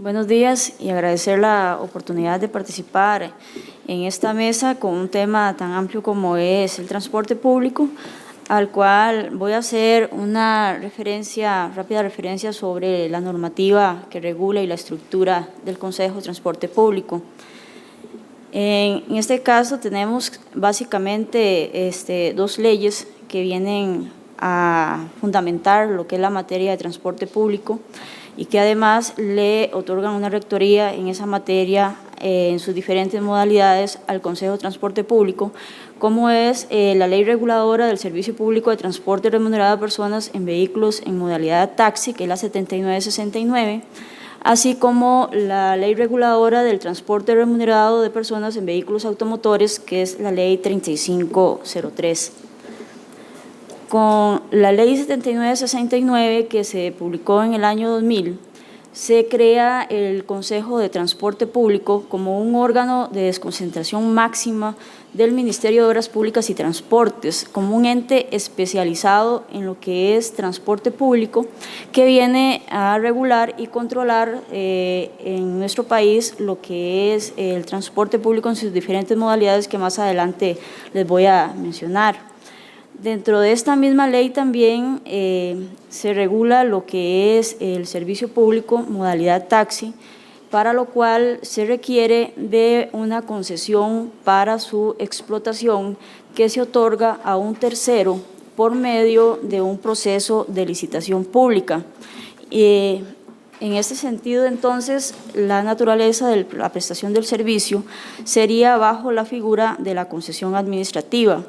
Buenos días y agradecer la oportunidad de participar en esta mesa con un tema tan amplio como es el transporte público, al cual voy a hacer una rápida referencia sobre la normativa que regula y la estructura del Consejo de Transporte Público. En este caso tenemos básicamente dos leyes que vienen a fundamentar lo que es la materia de transporte público y que además le otorgan una rectoría en esa materia en sus diferentes modalidades al Consejo de Transporte Público, como es la Ley Reguladora del Servicio Público de Transporte Remunerado a Personas en Vehículos en modalidad taxi, que es la 7969, así como la Ley Reguladora del Transporte Remunerado de Personas en Vehículos Automotores, que es la Ley 3503. Con la Ley 7969, que se publicó en el año 2000, se crea el Consejo de Transporte Público como un órgano de desconcentración máxima del Ministerio de Obras Públicas y Transportes, como un ente especializado en lo que es transporte público, que viene a regular y controlar en nuestro país lo que es el transporte público en sus diferentes modalidades que más adelante les voy a mencionar. Dentro de esta misma ley también se regula lo que es el servicio público modalidad taxi, para lo cual se requiere de una concesión para su explotación que se otorga a un tercero por medio de un proceso de licitación pública. En este sentido, entonces, la naturaleza de la prestación del servicio sería bajo la figura de la concesión administrativa.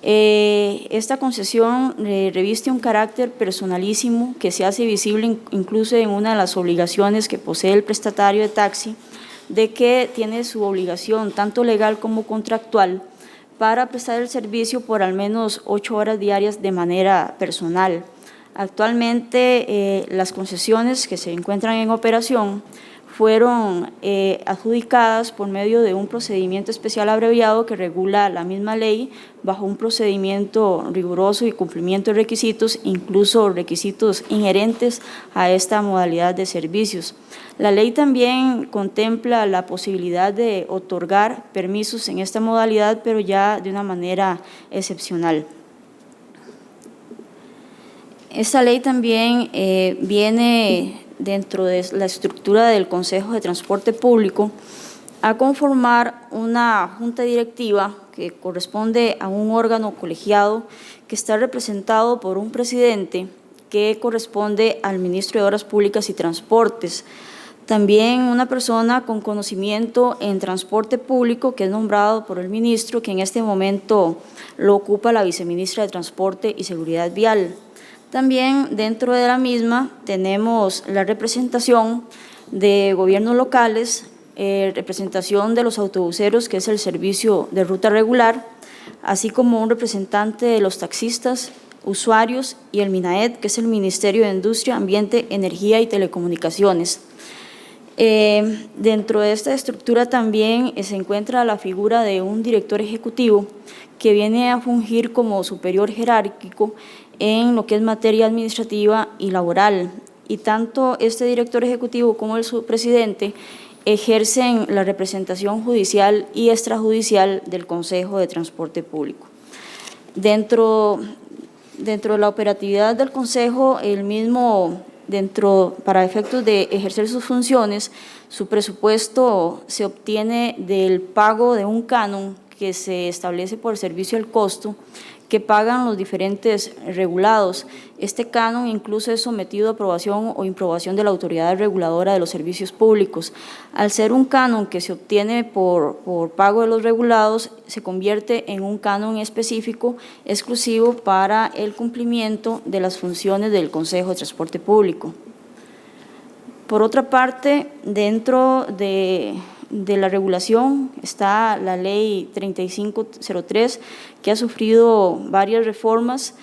Esta concesión reviste un carácter personalísimo que se hace visible incluso en una de las obligaciones que posee el prestatario de taxi, de que tiene su obligación tanto legal como contractual para prestar el servicio por al menos 8 horas diarias de manera personal. Actualmente las concesiones que se encuentran en operación fueron adjudicadas por medio de un procedimiento especial abreviado que regula la misma ley bajo un procedimiento riguroso y cumplimiento de requisitos, incluso requisitos inherentes a esta modalidad de servicios. La ley también contempla la posibilidad de otorgar permisos en esta modalidad, pero ya de una manera excepcional. Esta ley también viene dentro de la estructura del Consejo de Transporte Público a conformar una junta directiva que corresponde a un órgano colegiado que está representado por un presidente que corresponde al ministro de Obras Públicas y Transportes. También una persona con conocimiento en transporte público que es nombrado por el ministro, que en este momento lo ocupa la viceministra de Transporte y Seguridad Vial. También dentro de la misma tenemos la representación de gobiernos locales, representación de los autobuseros, que es el servicio de ruta regular, así como un representante de los taxistas, usuarios y el MINAET, que es el Ministerio de Industria, Ambiente, Energía y Telecomunicaciones. Dentro de esta estructura también se encuentra la figura de un director ejecutivo que viene a fungir como superior jerárquico en lo que es materia administrativa y laboral. Y tanto este director ejecutivo como el subpresidente ejercen la representación judicial y extrajudicial del Consejo de Transporte Público. Dentro de la operatividad del Consejo, el mismo, para efectos de ejercer sus funciones, su presupuesto se obtiene del pago de un canon que se establece por el servicio al costo, que pagan los diferentes regulados. Este canon incluso es sometido a aprobación o improbación de la autoridad reguladora de los servicios públicos. Al ser un canon que se obtiene por pago de los regulados, se convierte en un canon específico, exclusivo para el cumplimiento de las funciones del Consejo de Transporte Público. Por otra parte, dentro de la regulación está la Ley 3503, que ha sufrido varias reformas.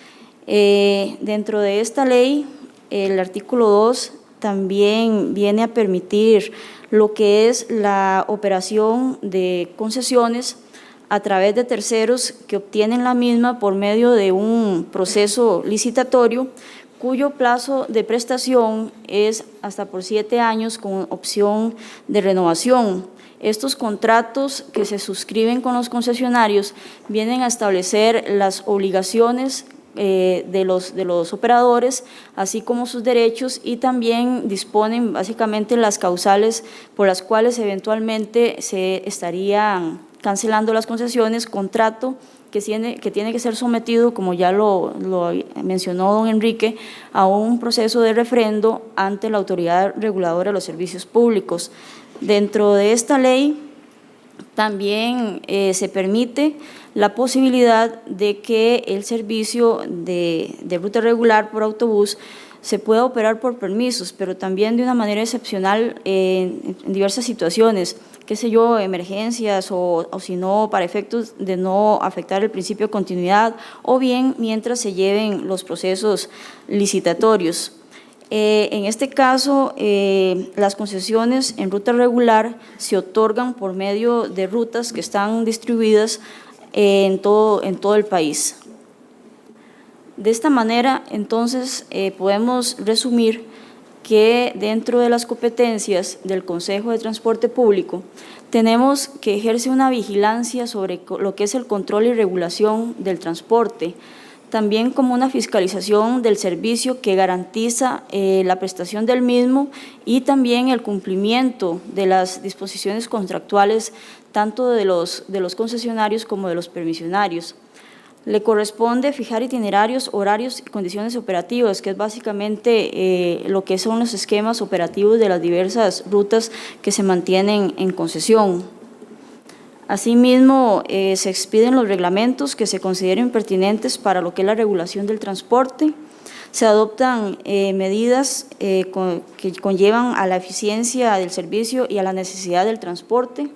Dentro de esta ley, el artículo 2 también viene a permitir lo que es la operación de concesiones a través de terceros que obtienen la misma por medio de un proceso licitatorio, cuyo plazo de prestación es hasta por 7 años con opción de renovación. Estos contratos que se suscriben con los concesionarios vienen a establecer las obligaciones de los operadores, así como sus derechos, y también disponen básicamente las causales por las cuales eventualmente se estarían cancelando las concesiones, contrato que tiene que ser sometido, como ya lo mencionó don Enrique, a un proceso de refrendo ante la Autoridad Reguladora de los Servicios Públicos. Dentro de esta ley también se permite la posibilidad de que el servicio de ruta regular por autobús se pueda operar por permisos, pero también de una manera excepcional en diversas situaciones, qué sé yo, emergencias o si no, para efectos de no afectar el principio de continuidad, o bien mientras se lleven los procesos licitatorios. En este caso, las concesiones en ruta regular se otorgan por medio de rutas que están distribuidas en todo el país. De esta manera, entonces, podemos resumir que dentro de las competencias del Consejo de Transporte Público tenemos que ejercer una vigilancia sobre lo que es el control y regulación del transporte, también como una fiscalización del servicio que garantiza la prestación del mismo y también el cumplimiento de las disposiciones contractuales tanto de los concesionarios como de los permisionarios. Le corresponde fijar itinerarios, horarios y condiciones operativas, que es básicamente lo que son los esquemas operativos de las diversas rutas que se mantienen en concesión. Asimismo, se expiden los reglamentos que se consideren pertinentes para lo que es la regulación del transporte. Se adoptan medidas que conllevan a la eficiencia del servicio y a la necesidad del transporte.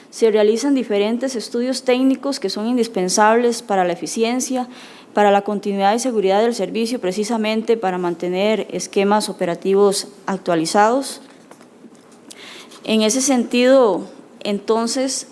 Se realizan diferentes estudios técnicos que son indispensables para la eficiencia, para la continuidad y seguridad del servicio, precisamente para mantener esquemas operativos actualizados. En ese sentido, entonces,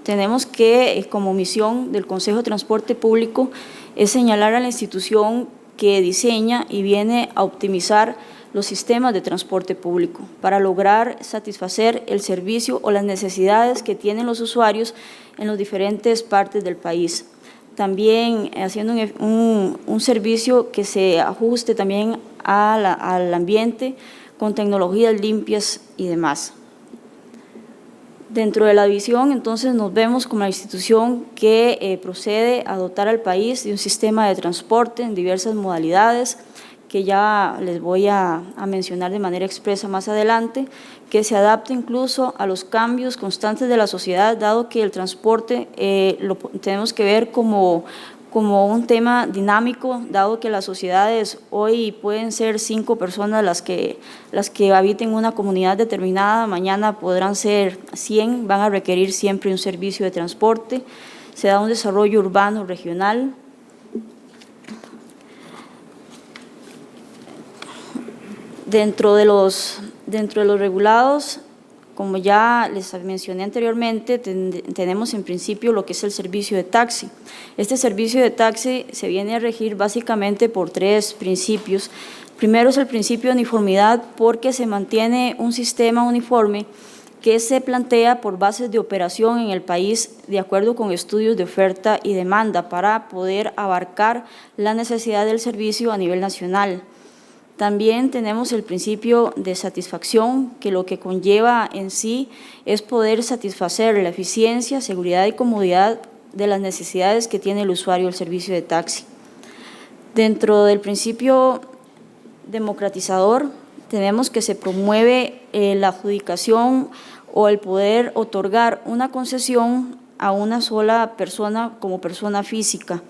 tenemos que, como misión del Consejo de Transporte Público, es señalar a la institución que diseña y viene a optimizar los sistemas de transporte público para lograr satisfacer el servicio o las necesidades que tienen los usuarios en las diferentes partes del país. También haciendo un servicio que se ajuste también al ambiente con tecnologías limpias y demás. Dentro de la visión, entonces, nos vemos como la institución que procede a dotar al país de un sistema de transporte en diversas modalidades, que ya les voy a mencionar de manera expresa más adelante, que se adapte incluso a los cambios constantes de la sociedad, dado que el transporte lo tenemos que ver como un tema dinámico, dado que las sociedades hoy pueden ser 5 personas las que habiten una comunidad determinada, mañana podrán ser 100, van a requerir siempre un servicio de transporte. Se da un desarrollo urbano regional. Dentro de los regulados, como ya les mencioné anteriormente, tenemos en principio lo que es el servicio de taxi. Este servicio de taxi se viene a regir básicamente por 3 principios. Primero es el principio de uniformidad, porque se mantiene un sistema uniforme que se plantea por bases de operación en el país de acuerdo con estudios de oferta y demanda para poder abarcar la necesidad del servicio a nivel nacional. También tenemos el principio de satisfacción, que lo que conlleva en sí es poder satisfacer la eficiencia, seguridad y comodidad de las necesidades que tiene el usuario del servicio de taxi. Dentro del principio democratizador, tenemos que se promueve la adjudicación o el poder otorgar una concesión a una sola persona como persona física.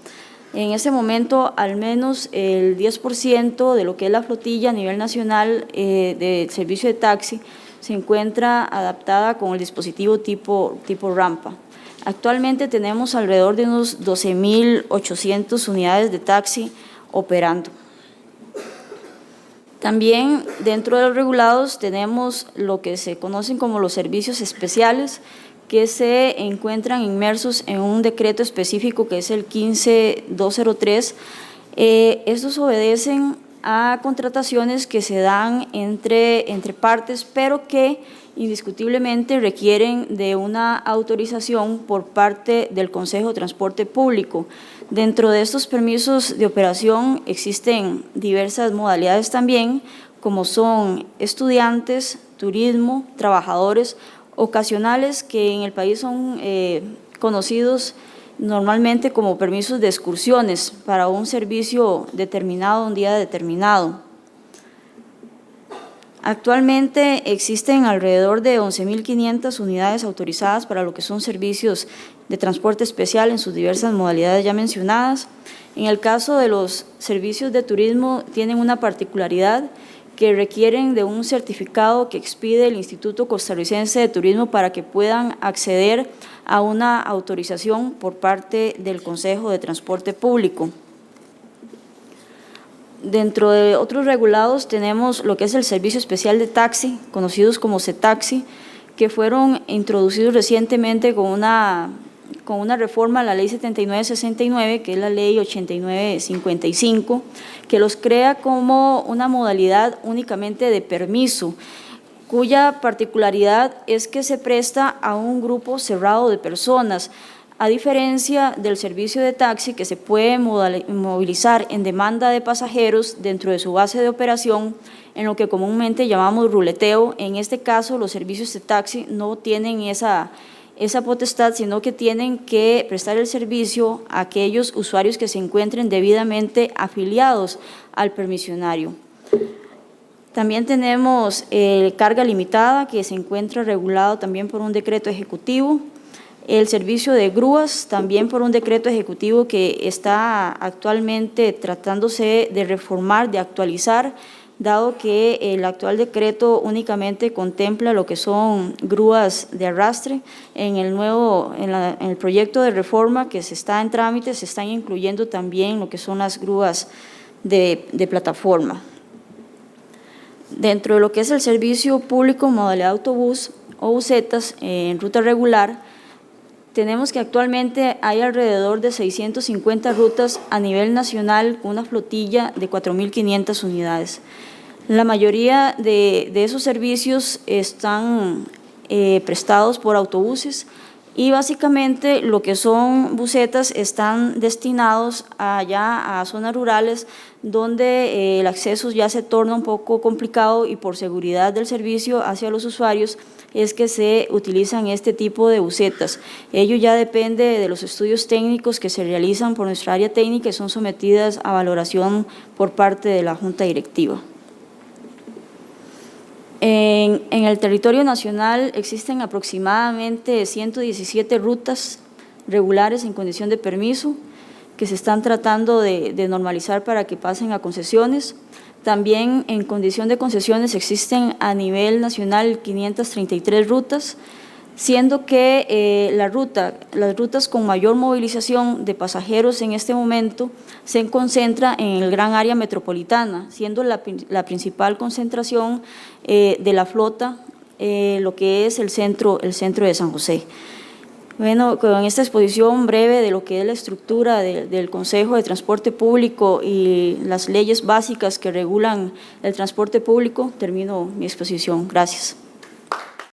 En ese momento, al menos el 10% de lo que es la flotilla a nivel nacional del servicio de taxi se encuentra adaptada con el dispositivo tipo rampa. Actualmente tenemos alrededor de unos 12.800 unidades de taxi operando. También dentro de los regulados tenemos lo que se conocen como los servicios especiales, que se encuentran inmersos en un decreto específico que es el 15203. Estos obedecen a contrataciones que se dan entre partes, pero que indiscutiblemente requieren de una autorización por parte del Consejo de Transporte Público. Dentro de estos permisos de operación existen diversas modalidades también, como son estudiantes, turismo, trabajadores ocasionales, que en el país son conocidos normalmente como permisos de excursiones para un servicio determinado, un día determinado. Actualmente existen alrededor de 11.500 unidades autorizadas para lo que son servicios de transporte especial en sus diversas modalidades ya mencionadas. En el caso de los servicios de turismo tienen una particularidad que requieren de un certificado que expide el Instituto Costarricense de Turismo para que puedan acceder a una autorización por parte del Consejo de Transporte Público. Dentro de otros regulados tenemos lo que es el Servicio Especial de Taxi, conocidos como CETaxi, que fueron introducidos recientemente con una reforma a la Ley 7969, que es la Ley 8955, que los crea como una modalidad únicamente de permiso, cuya particularidad es que se presta a un grupo cerrado de personas, a diferencia del servicio de taxi que se puede movilizar en demanda de pasajeros dentro de su base de operación, en lo que comúnmente llamamos ruleteo. En este caso, los servicios de taxi no tienen esa potestad, sino que tienen que prestar el servicio a aquellos usuarios que se encuentren debidamente afiliados al permisionario. También tenemos carga limitada, que se encuentra regulado también por un decreto ejecutivo. El servicio de grúas, también por un decreto ejecutivo que está actualmente tratándose de reformar, de actualizar, dado que el actual decreto únicamente contempla lo que son grúas de arrastre. En el proyecto de reforma que se está en trámite se están incluyendo también lo que son las grúas de plataforma. Dentro de lo que es el servicio público modalidad autobús o busetas en ruta regular, tenemos que actualmente hay alrededor de 650 rutas a nivel nacional con una flotilla de 4.500 unidades. La mayoría de esos servicios están prestados por autobuses y básicamente lo que son busetas están destinados allá a zonas rurales donde el acceso ya se torna un poco complicado, y por seguridad del servicio hacia los usuarios es que se utilizan este tipo de busetas. Ello ya depende de los estudios técnicos que se realizan por nuestra área técnica y son sometidas a valoración por parte de la Junta Directiva. En el territorio nacional existen aproximadamente 117 rutas regulares en condición de permiso que se están tratando de normalizar para que pasen a concesiones. También en condición de concesiones existen a nivel nacional 533 rutas, siendo que las rutas con mayor movilización de pasajeros en este momento se concentra en el gran área metropolitana, siendo la principal concentración de la flota lo que es el centro de San José. Bueno, con esta exposición breve de lo que es la estructura del Consejo de Transporte Público y las leyes básicas que regulan el transporte público, termino mi exposición. Gracias.